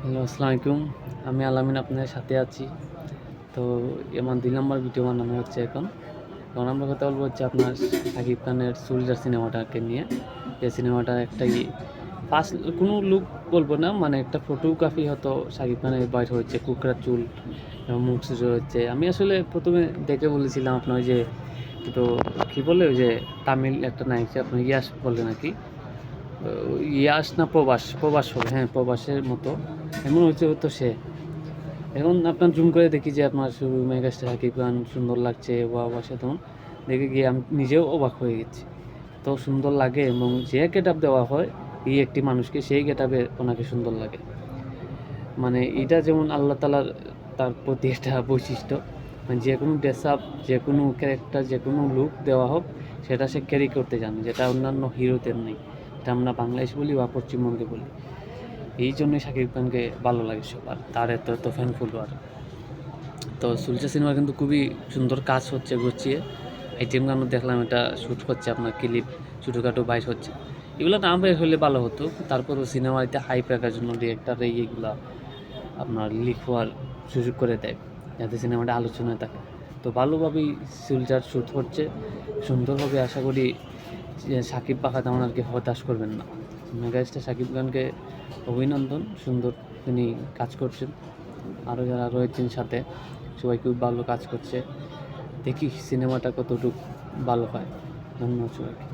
Hello, আসসালামু আলাইকুম। আমি আলামিন আপনাদের সাথে আছি। তো আমার ২ নাম্বার ভিডিও বানানো হচ্ছে এখন। এখন আমরা কথা বলবো হচ্ছে আপনার শাকিব খানের 'সোলজার' সিনেমাটাকে নিয়ে। এই সিনেমাটার একটা ফার্স্ট কোনো লুক বলবো না, মানে একটা ফটোগ্রাফি হয়তো শাকিব খানের বাইর হয়েছে, কোঁকড়া চুল এবং মুখ সুজো হচ্ছে। আমি আসলে ১ম এ দেখে বলেছিলাম আপনার ওই যে তো কী বলে ওই যে তামিল একটা নায়িকা আপনার ইয়াশ বলে নাকি? ইয়াশ না প্রবাস হবে, হ্যাঁ, প্রবাসের মতো এমন হচ্ছে তো সে। এখন আপনার জুম করে দেখি যে আপনার শুধু মেগাস্টার শাকিব খান সুন্দর লাগছে, ওয়াও অসাধারণ। দেখে গিয়ে আমি নিজেও অবাক হয়ে গেছি। এত সুন্দর লাগে এবং যে গেটআপ দেওয়া হয় এই একটি মানুষকে, সেই গেটআপে ওনাকে সুন্দর লাগে। মানে এটা যেমন আল্লাহ তাআলার তার প্রতি একটা বৈশিষ্ট্য। মানে যেকোনো ড্রেস আপ, যেকোনো ক্যারেক্টার, যেকোনো লুক দেওয়া হোক সেটা সে ক্যারি করতে জানে, যেটা অন্যান্য হিরোদের নেই। এটা আমরা বাংলাদেশ বলি বা পশ্চিমবঙ্গে বলি। এই জন্যই শাকিব খানকে ভালো লাগে সবার, তার এত ফ্যান ফলোয়ার। তো 'সুলতান' সিনেমা কিন্তু খুবই সুন্দর কাজ হচ্ছে গুছিয়ে। আইটেম গানও দেখলাম, এটা শ্যুট হচ্ছে, আপনার ক্লিপ ছোটোখাটো বাইর হচ্ছে। এগুলো না বের হলে ভালো হতো। তারপরেও সিনেমাতে হাইপ রাখার জন্য ডিরেক্টর এইগুলা আপনার লিক হওয়ার সুযোগ করে দেয়, যাতে সিনেমাটা আলোচনায় থাকে। তো ভালোভাবেই 'সুলতান' শ্যুট হচ্ছে, সুন্দর হবে আশা করি। যে সাকিব পাখা তেমন আর কি হতাশ করবেন না। মেগাস্টার শাকিব খানকে অভিনন্দন, সুন্দর তিনি কাজ করছেন। আরও যারা রয়েছেন সাথে সবাই খুব ভালো কাজ করছে। দেখি সিনেমাটা কতটুকু ভালো হয়। ধন্যবাদ সবাইকে।